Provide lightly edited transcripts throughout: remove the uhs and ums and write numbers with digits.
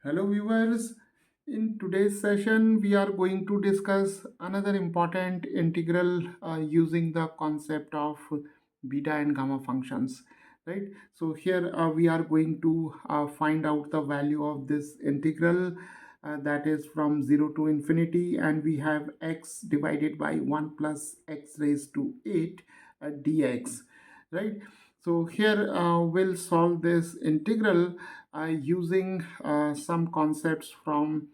Hello viewers, in today's session we are going to discuss another important integral using the concept of beta and gamma functions, right? So here we are going to find out the value of this integral, that is from 0 to infinity, and we have x divided by 1 plus x raised to 8 dx, right? So here we'll solve this integral using some concepts from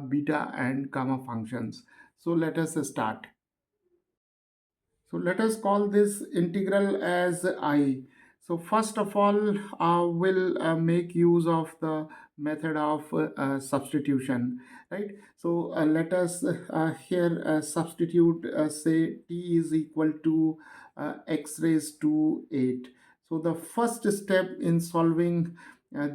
beta and gamma functions. So let us start. So let us call this integral as I. So first of all, we'll make use of the method of substitution, right? So let us here substitute, say t is equal to x raised to 8. So the first step in solving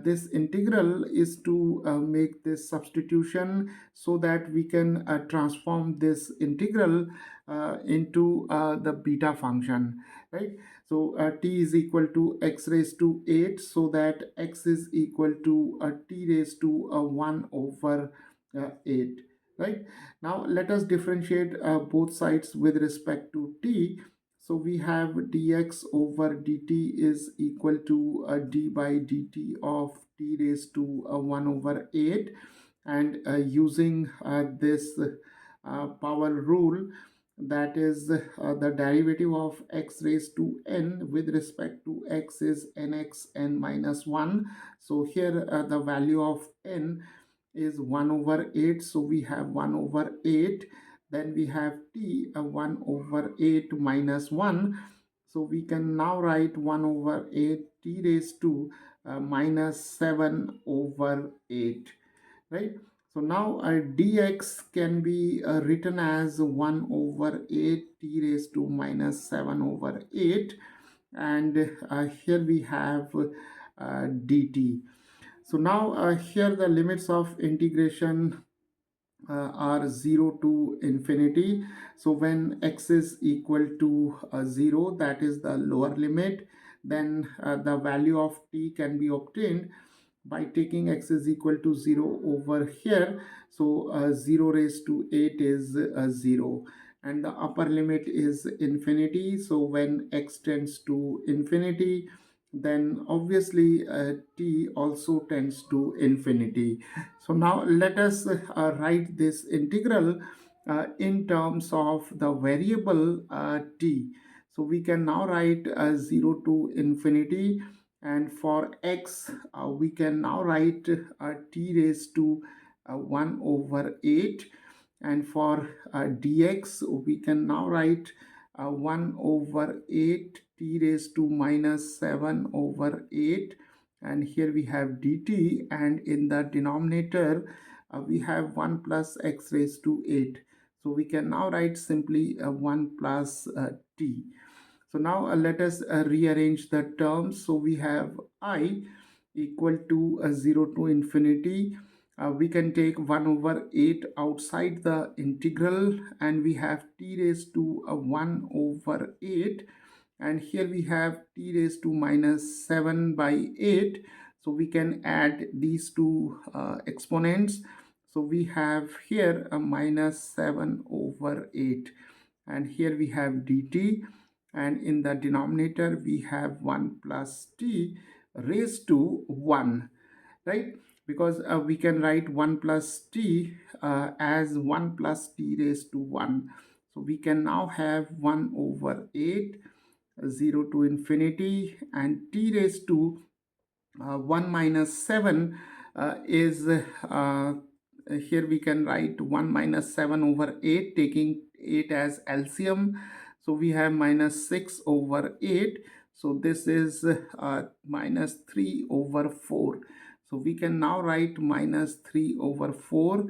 this integral is to make this substitution so that we can transform this integral into the beta function, right? So t is equal to x raised to 8, so that x is equal to t raised to 1 over 8, right? Now let us differentiate both sides with respect to t. So we have dx over dt is equal to d by dt of t raised to 1 over 8, and using this power rule, that is the derivative of x raised to n with respect to x is nx n minus 1. So here the value of n is 1 over 8, so we have 1 over 8. Then we have t 1 over 8 minus 1, so we can now write 1 over 8 t raised to minus 7 over 8, right? So now dx can be written as 1 over 8 t raised to minus 7 over 8, and here we have dt. So now here the limits of integration are 0 to infinity. So when x is equal to 0, that is the lower limit, then the value of t can be obtained by taking x is equal to 0 over here. So 0 raised to 8 is 0, and the upper limit is infinity. So when x tends to infinity, then obviously t also tends to infinity. So now let us write this integral in terms of the variable t. So we can now write 0 to infinity, and for x we can now write t raised to 1 over 8, and for dx we can now write 1 over 8 t raised to minus 7 over 8, and here we have dt, and in the denominator we have 1 plus x raised to 8. So we can now write simply 1 plus t. So now let us rearrange the terms. So we have I equal to 0 to infinity. We can take 1 over 8 outside the integral, and we have t raised to 1 over 8, and here we have t raised to minus 7 by 8. So we can add these two exponents. So we have here a minus 7 over 8, and here we have dt, and in the denominator we have 1 plus t raised to 1, right? Because we can write 1 plus t as 1 plus t raised to 1. So we can now have 1 over 8, 0 to infinity, and t raised to 1 minus 7 is here we can write 1 minus 7 over 8, taking 8 as LCM. So we have minus 6 over 8. So this is minus 3 over 4. So we can now write minus 3 over 4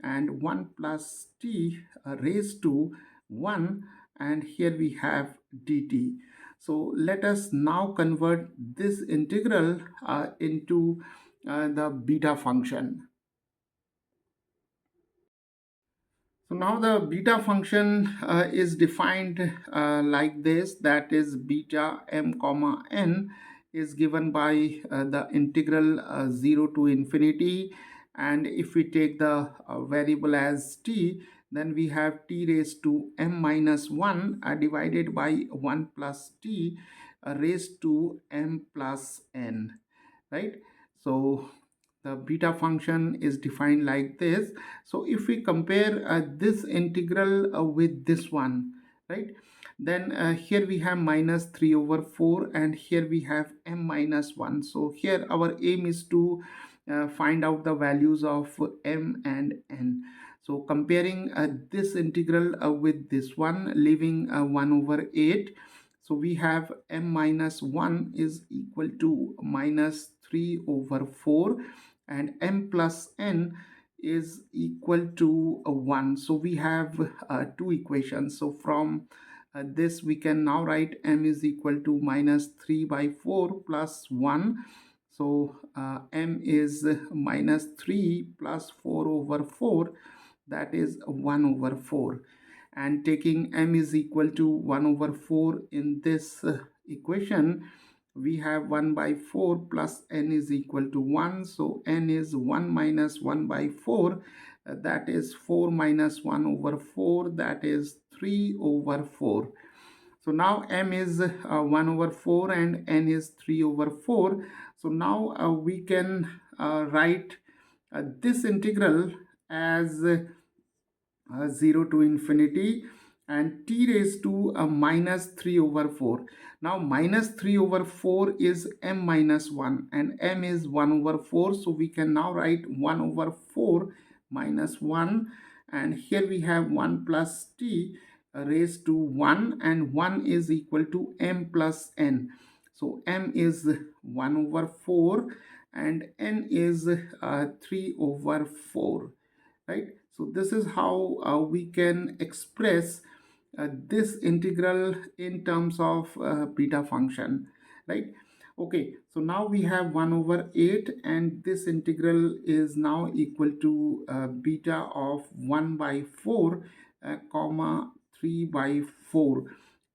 and 1 plus t raised to 1, and here we have dt. So let us now convert this integral into the beta function. So now the beta function is defined like this, that is beta m comma n is given by the integral 0 to infinity and if we take the variable as t, then we have t raised to m minus 1 divided by 1 plus t raised to m plus n, right? So the beta function is defined like this. So if we compare this integral with this one, right, then here we have minus 3 over 4 and here we have m minus 1. So here our aim is to find out the values of m and n. So comparing this integral with this one, leaving 1 over 8, so we have m minus 1 is equal to minus 3 over 4 and m plus n is equal to 1. So we have two equations. So from this we can now write m is equal to minus 3 by 4 plus 1. So m is minus 3 plus 4 over 4, that is 1 over 4. And taking m is equal to 1 over 4 in this equation, we have 1 by 4 plus n is equal to 1. So n is 1 minus 1 by 4, that is 4 minus 1 over 4, that is 3 over 4. So now m is 1 over 4 and n is 3 over 4. So now we can write this integral as 0 to infinity and t raised to minus 3 over 4. Now minus 3 over 4 is m minus 1 and m is 1 over 4. So we can now write 1 over 4 minus 1, and here we have 1 plus t raised to 1, and 1 is equal to m plus n. So m is 1 over 4 and n is 3 over 4, right? So this is how we can express this integral in terms of beta function, right? Okay, so now we have 1 over 8 and this integral is now equal to beta of 1 by 4 comma 3 by 4.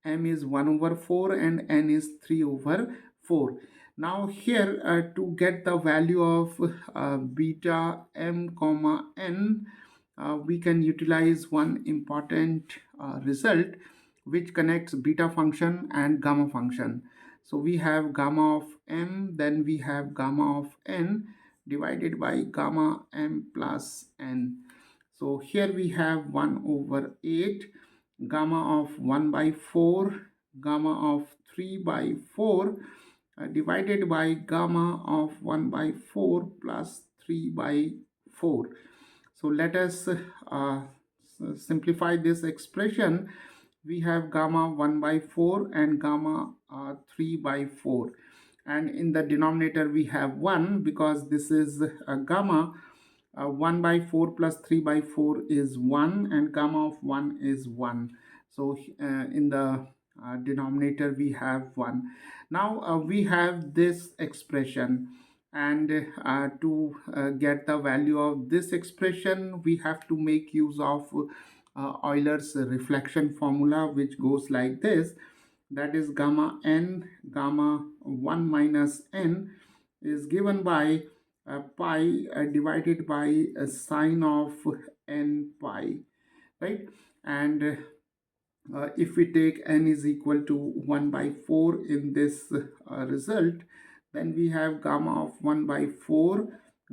M is 1 over 4 and n is 3 over 4. Now here to get the value of beta m comma n, we can utilize one important result which connects beta function and gamma function. So we have gamma of m, then we have gamma of n divided by gamma m plus n. So here we have 1 over 8, gamma of 1 by 4, gamma of 3 by 4 divided by gamma of 1 by 4 plus 3 by 4. So let us simplify this expression. We have gamma 1 by 4 and gamma 3 by 4. And in the denominator we have 1 because this is gamma. 1 by 4 plus 3 by 4 is 1 and gamma of 1 is 1. So in the denominator we have 1. Now we have this expression, and to get the value of this expression we have to make use of Euler's reflection formula, which goes like this. That is gamma n, gamma 1 minus n is given by pi divided by a sine of n pi, right? And if we take n is equal to 1 by 4 in this result, then we have gamma of 1 by 4,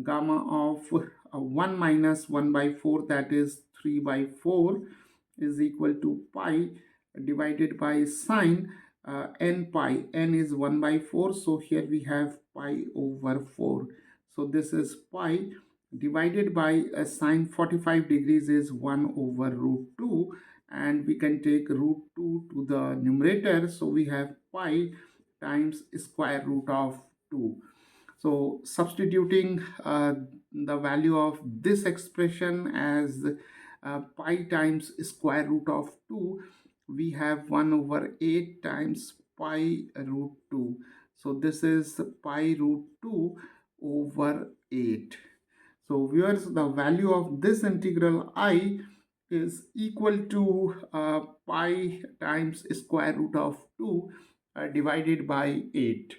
gamma of 1 minus 1 by 4, that is 3 by 4, is equal to pi divided by sine n pi. N is 1 by 4, so here we have pi over 4. So this is pi divided by sine 45 degrees is 1 over root 2, and we can take root 2 to the numerator. So we have pi times square root of 2. So substituting the value of this expression as pi times square root of 2, we have 1 over 8 times pi root 2. So this is pi root 2 over 8. So viewers, the value of this integral I is equal to pi times square root of 2 divided by 8.